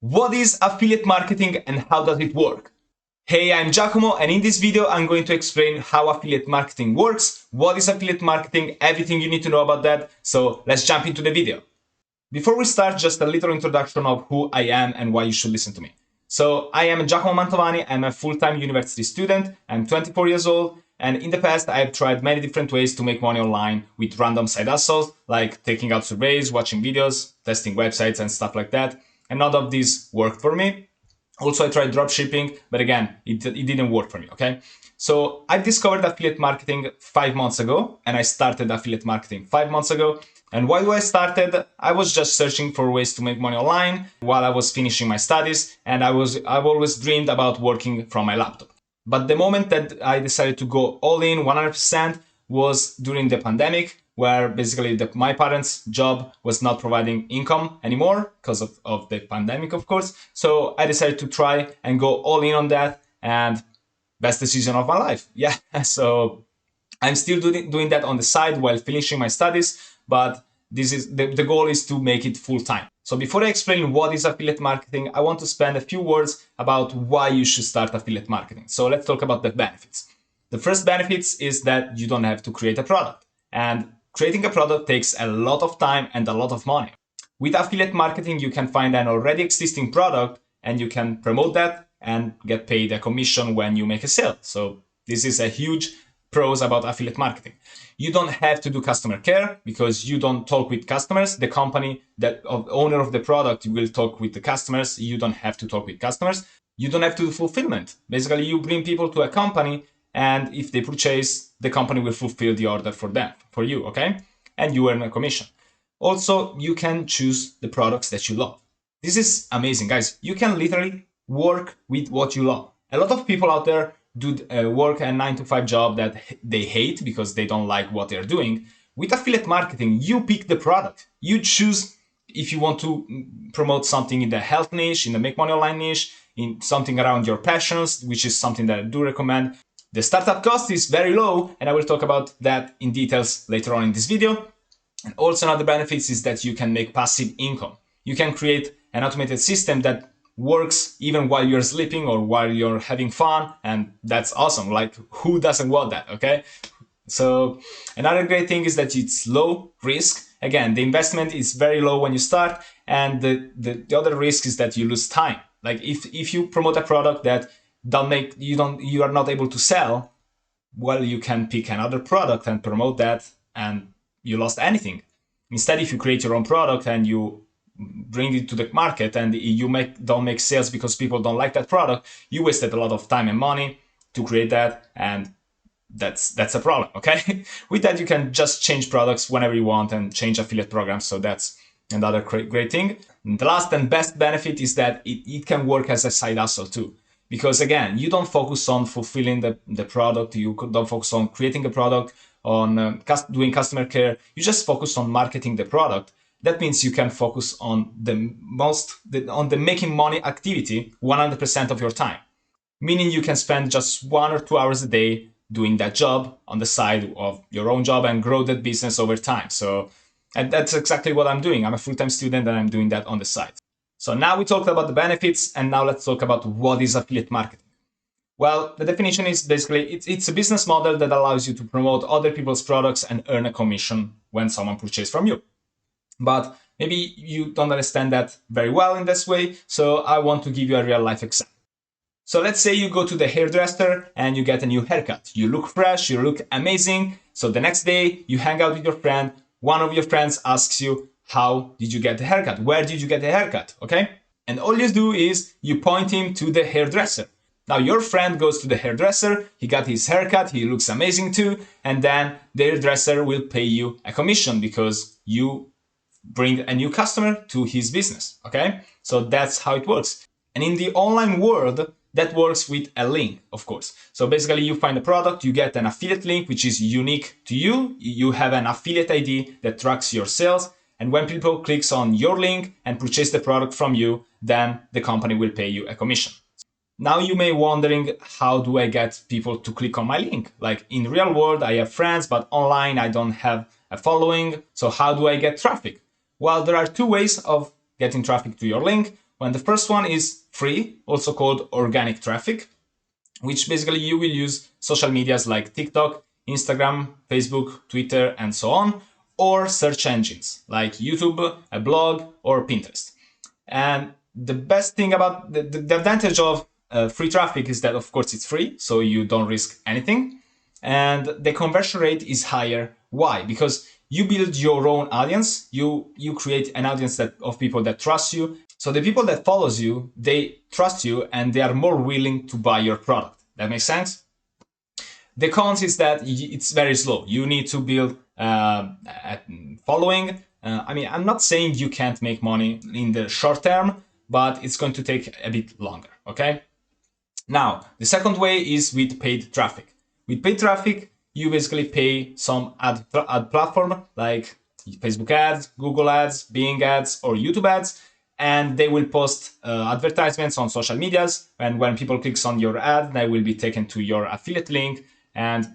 What is affiliate marketing and how does it work? Hey, I'm Giacomo, and in this video I'm going to explain how affiliate marketing works, what is affiliate marketing, everything you need to know about that, so let's jump into the video. Before we start, just a little introduction of who I am and why you should listen to me. So I am Giacomo Mantovani, I'm a full-time university student, I'm 24 years old, and in the past I've tried many different ways to make money online with random side hustles, like taking out surveys, watching videos, testing websites and stuff like that, and none of these worked for me. Also, I tried dropshipping, but again, it didn't work for me, okay? So I discovered affiliate marketing 5 months ago, and I started affiliate marketing 5 months ago. And why do I started? I was just searching for ways to make money online while I was finishing my studies, and I've always dreamed about working from my laptop. But the moment that I decided to go all in 100% was during the pandemic, where basically my parents' job was not providing income anymore because of the pandemic, of course. So I decided to try and go all in on that, and best decision of my life. Yeah, so I'm still doing that on the side while finishing my studies, but this is the goal is to make it full time. So before I explain what is affiliate marketing, I want to spend a few words about why you should start affiliate marketing. So let's talk about the benefits. The first benefits is that you don't have to create a product, and creating a product takes a lot of time and a lot of money. With affiliate marketing, you can find an already existing product and you can promote that and get paid a commission when you make a sale. So this is a huge pros about affiliate marketing. You don't have to do customer care because you don't talk with customers. The company owner of the product will talk with the customers. You don't have to talk with customers. You don't have to do fulfillment. Basically, you bring people to a company, and if they purchase, the company will fulfill the order for you, okay? And you earn a commission. Also, you can choose the products that you love. This is amazing, guys. You can literally work with what you love. A lot of people out there do work a 9-to-5 job that they hate because they don't like what they're doing. With affiliate marketing, you pick the product. You choose if you want to promote something in the health niche, in the make money online niche, in something around your passions, which is something that I do recommend. The startup cost is very low, and I will talk about that in details later on in this video. And also another benefits is that you can make passive income. You can create an automated system that works even while you're sleeping or while you're having fun, and that's awesome. Like, who doesn't want that, okay? So another great thing is that it's low risk. Again, the investment is very low when you start, and the other risk is that you lose time. Like if you promote a product that you are not able to sell, well, you can pick another product and promote that, and you lost anything. Instead, if you create your own product and you bring it to the market and you don't make sales because people don't like that product, you wasted a lot of time and money to create that, and that's a problem, okay? With that, you can just change products whenever you want and change affiliate programs, so that's another great thing. And the last and best benefit is that it can work as a side hustle too. Because again, you don't focus on fulfilling the product, you don't focus on creating a product, on doing customer care, you just focus on marketing the product. That means you can focus on the making money activity 100% of your time. Meaning you can spend just 1 or 2 hours a day doing that job on the side of your own job and grow that business over time. And that's exactly what I'm doing. I'm a full-time student and I'm doing that on the side. So now we talked about the benefits, and now let's talk about what is affiliate marketing. Well, the definition is basically it's a business model that allows you to promote other people's products and earn a commission when someone purchases from you. But maybe you don't understand that very well in this way, so I want to give you a real life example. So let's say you go to the hairdresser and you get a new haircut. You look fresh, you look amazing. So the next day you hang out with your friend. One of your friends asks you, how did you get the haircut? Where did you get the haircut? Okay? And all you do is you point him to the hairdresser. Now your friend goes to the hairdresser, he got his haircut, he looks amazing too, and then the hairdresser will pay you a commission because you bring a new customer to his business, okay? So that's how it works. And in the online world, that works with a link, of course. So basically you find a product, you get an affiliate link, which is unique to you. You have an affiliate ID that tracks your sales. And when people clicks on your link and purchase the product from you, then the company will pay you a commission. Now you may wondering, how do I get people to click on my link? Like in real world, I have friends, but online I don't have a following. So how do I get traffic? Well, there are two ways of getting traffic to your link. When the first one is free, also called organic traffic, which basically you will use social medias like TikTok, Instagram, Facebook, Twitter, and so on, or search engines like YouTube, a blog, or Pinterest. And the best thing about the advantage of free traffic is that, of course, it's free, so you don't risk anything. And the conversion rate is higher. Why? Because you build your own audience. You create an audience of people that trust you. So the people that follows you, they trust you and they are more willing to buy your product. That makes sense? The cons is that it's very slow. You need to build a following. I'm not saying you can't make money in the short term, but it's going to take a bit longer, okay? Now, the second way is with paid traffic. With paid traffic, you basically pay some ad platform like Facebook ads, Google ads, Bing ads, or YouTube ads, and they will post advertisements on social medias. And when people click on your ad, they will be taken to your affiliate link. And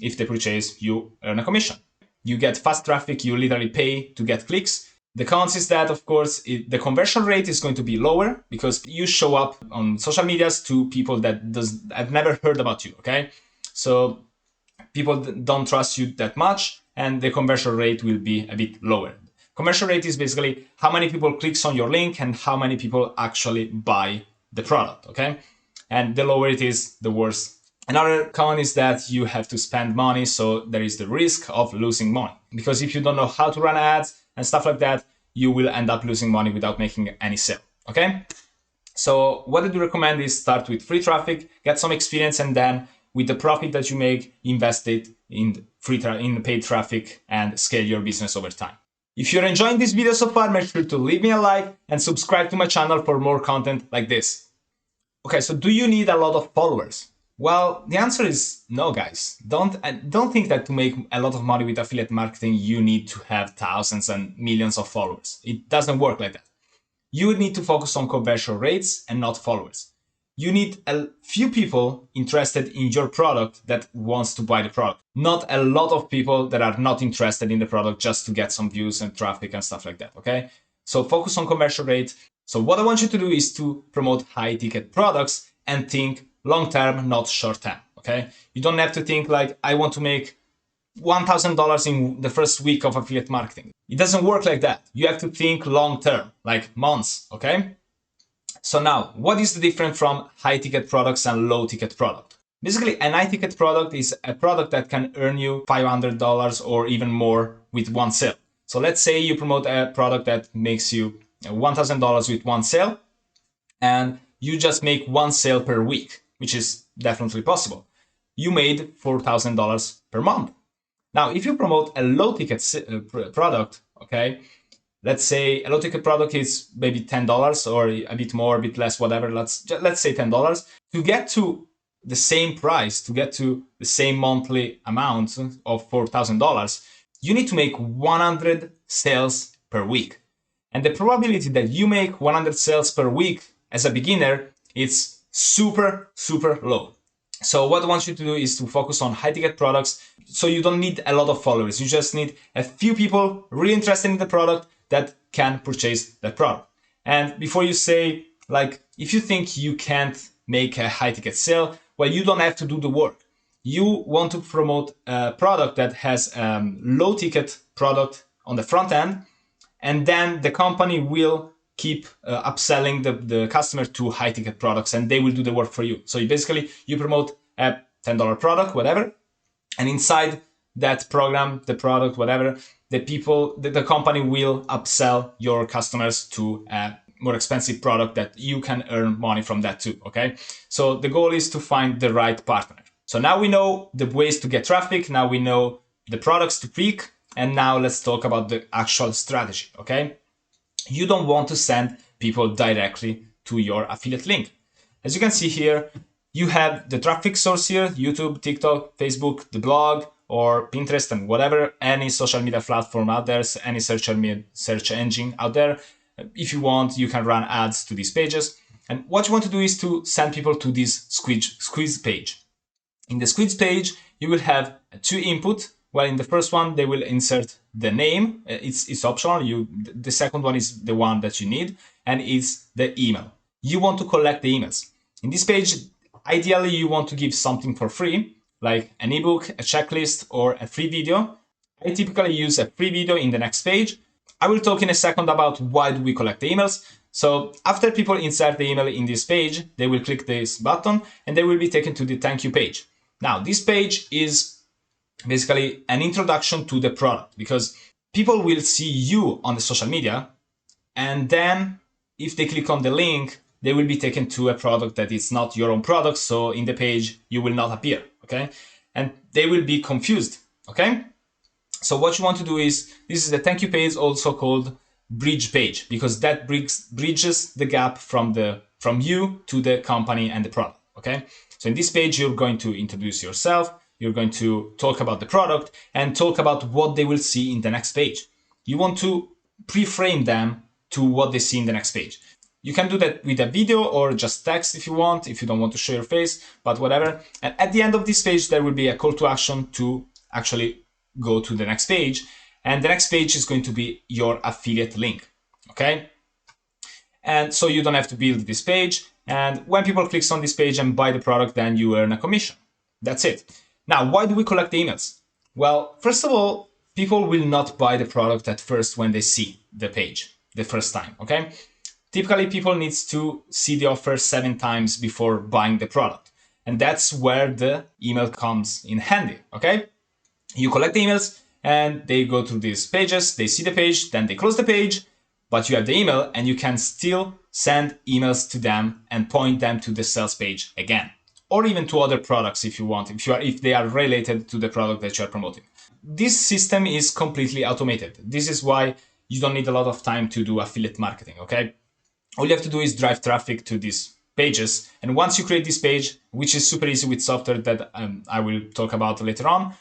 if they purchase, you earn a commission. You get fast traffic, you literally pay to get clicks. The cons is that, of course, the conversion rate is going to be lower because you show up on social medias to people that have never heard about you, okay? So people don't trust you that much, and the conversion rate will be a bit lower. Conversion rate is basically how many people clicks on your link and how many people actually buy the product, okay? And the lower it is, the worse. Another con is that you have to spend money, so there is the risk of losing money. Because if you don't know how to run ads and stuff like that, you will end up losing money without making any sale, okay? So what I do recommend is start with free traffic, get some experience, and then with the profit that you make, invest it in paid traffic and scale your business over time. If you're enjoying this video so far, make sure to leave me a like and subscribe to my channel for more content like this. Okay, so do you need a lot of followers? Well, the answer is no, guys. Don't think that to make a lot of money with affiliate marketing, you need to have thousands and millions of followers. It doesn't work like that. You would need to focus on conversion rates and not followers. You need a few people interested in your product that wants to buy the product, not a lot of people that are not interested in the product just to get some views and traffic and stuff like that, okay? So focus on conversion rate. So what I want you to do is to promote high ticket products and think long term, not short term, okay? You don't have to think like, I want to make $1,000 in the first week of affiliate marketing. It doesn't work like that. You have to think long term, like months, okay? So now, what is the difference from high ticket products and low ticket product? Basically, an high ticket product is a product that can earn you $500 or even more with one sale. So let's say you promote a product that makes you $1,000 with one sale, and you just make one sale per week, which is definitely possible. You made $4,000 per month. Now, if you promote a low ticket product, okay, let's say a low ticket product is maybe $10 or a bit more, a bit less, whatever. Let's say $10. To get to the same price, to get to the same monthly amount of $4,000, you need to make 100 sales per week. And the probability that you make 100 sales per week as a beginner is super, super low. So what I want you to do is to focus on high ticket products. So you don't need a lot of followers. You just need a few people really interested in the product that can purchase that product. And before you say, like, if you think you can't make a high ticket sale, well, you don't have to do the work. You want to promote a product that has low ticket product on the front end, and then the company will keep upselling the customer to high ticket products, and they will do the work for you. So you promote a $10 product, whatever, and inside that program, the product, whatever, the company will upsell your customers to a more expensive product that you can earn money from that too, okay? So the goal is to find the right partner. So now we know the ways to get traffic, now we know the products to pick, and now let's talk about the actual strategy, okay? You don't want to send people directly to your affiliate link. As you can see here, you have the traffic source here, YouTube, TikTok, Facebook, the blog, or Pinterest, and whatever, any social media platform out there, any search engine out there. If you want, you can run ads to these pages. And what you want to do is to send people to this squeeze page. In the squeeze page, you will have two input. Well, in the first one, they will insert the name. It's optional. The second one is the one that you need, and it's the email. You want to collect the emails. In this page, ideally, you want to give something for free, like an ebook, a checklist, or a free video. I typically use a free video in the next page. I will talk in a second about why do we collect the emails. So after people insert the email in this page, they will click this button and they will be taken to the thank you page. Now, this page is basically an introduction to the product because people will see you on the social media, and then if they click on the link, they will be taken to a product that is not your own product. So in the page, you will not appear, okay? And they will be confused, okay? So what you want to do is, this is the thank you page, also called bridge page, because that bridges the gap from you to the company and the product, okay? So in this page, you're going to introduce yourself, you're going to talk about the product and talk about what they will see in the next page. You want to pre-frame them to what they see in the next page. You can do that with a video or just text if you want, if you don't want to show your face, but whatever. And at the end of this page, there will be a call to action to actually go to the next page. And the next page is going to be your affiliate link, okay? And so you don't have to build this page. And when people click on this page and buy the product, then you earn a commission. That's it. Now, why do we collect emails? Well, first of all, people will not buy the product at first when they see the page the first time, okay? Typically, people need to see the offer 7 times before buying the product. And that's where the email comes in handy, okay? You collect the emails and they go through these pages, they see the page, then they close the page, but you have the email and you can still send emails to them and point them to the sales page again, or even to other products if you want, if they are related to the product that you are promoting. This system is completely automated. This is why you don't need a lot of time to do affiliate marketing, okay? All you have to do is drive traffic to these pages. And once you create this page, which is super easy with software that I will talk about later on,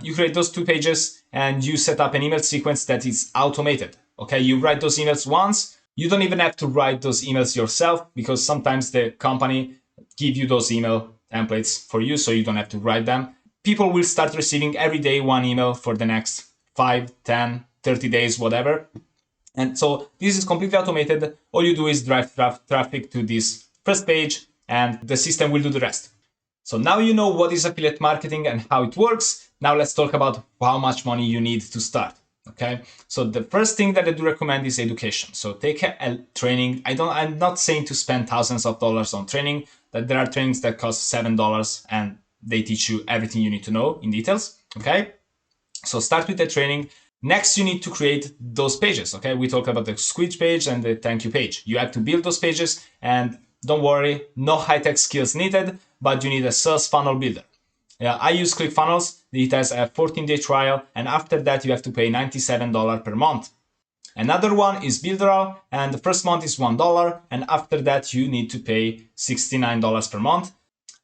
you create those 2 pages and you set up an email sequence that is automated. Okay, you write those emails once. You don't even have to write those emails yourself because sometimes the company give you those email templates for you, so you don't have to write them. People will start receiving every day 1 email for the next 5, 10, 30 days, whatever. And so this is completely automated. All you do is drive traffic to this first page and the system will do the rest. So now you know what is affiliate marketing and how it works. Now let's talk about how much money you need to start. Okay, so the first thing that I do recommend is education. So take a training. I'm not saying to spend thousands of dollars on training. That there are trainings that cost $7 and they teach you everything you need to know in details. Okay, so start with the training. Next, you need to create those pages. Okay, we talked about the squeeze page and the thank you page. You have to build those pages, and don't worry, no high-tech skills needed, but you need a sales funnel builder. I use ClickFunnels. It has a 14-day trial, and after that you have to pay $97 per month. Another one is Builderall, and the first month is $1, and after that you need to pay $69 per month.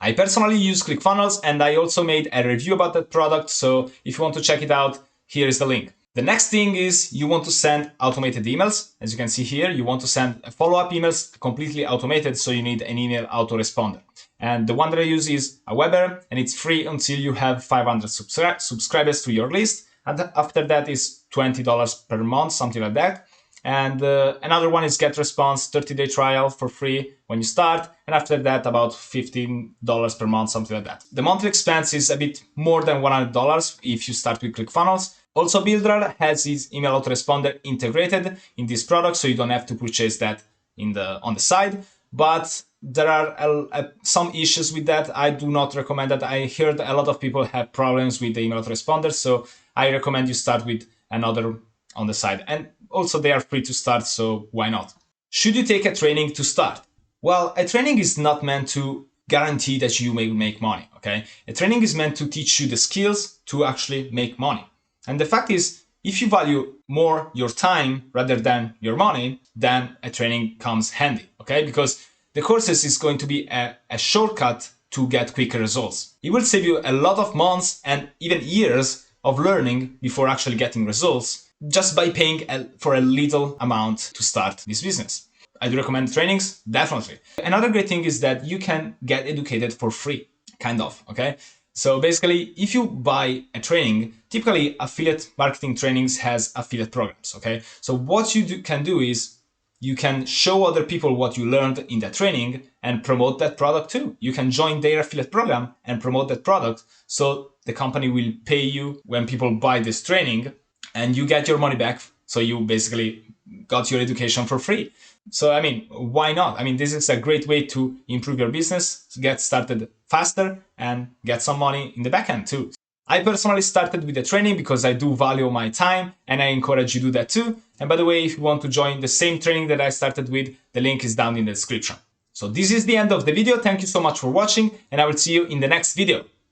I personally use ClickFunnels, and I also made a review about that product, so if you want to check it out, here is the link. The next thing is you want to send automated emails. As you can see here, you want to send follow-up emails completely automated, so you need an email autoresponder. And the one that I use is a Weber, and it's free until you have 500 subscribers to your list. And after that is $20 per month, something like that. And another one is GetResponse, 30-day trial for free when you start. And after that, about $15 per month, something like that. The monthly expense is a bit more than $100 if you start with ClickFunnels. Also, Builderall has its email autoresponder integrated in this product, so you don't have to purchase that on the side. But there are some issues with that. I do not recommend that. I heard a lot of people have problems with the email autoresponder, so I recommend you start with another on the side. And also they are free to start, so why not? Should you take a training to start? Well, a training is not meant to guarantee that you will make money, okay? A training is meant to teach you the skills to actually make money. And the fact is, if you value more your time rather than your money, then a training comes handy, okay? Because the courses is going to be a shortcut to get quicker results. It will save you a lot of months and even years of learning before actually getting results just by paying for a little amount to start this business. I do recommend trainings, definitely. Another great thing is that you can get educated for free, kind of, okay? So basically, if you buy a training, typically affiliate marketing trainings has affiliate programs, okay? So what you can do is you can show other people what you learned in that training and promote that product too. You can join their affiliate program and promote that product. So the company will pay you when people buy this training and you get your money back. So you basically got your education for free. So, I mean, why not? I mean, this is a great way to improve your business, get started faster, and get some money in the back end too. I personally started with the training because I do value my time, and I encourage you to do that too. And by the way, if you want to join the same training that I started with, the link is down in the description. So this is the end of the video. Thank you so much for watching, and I will see you in the next video.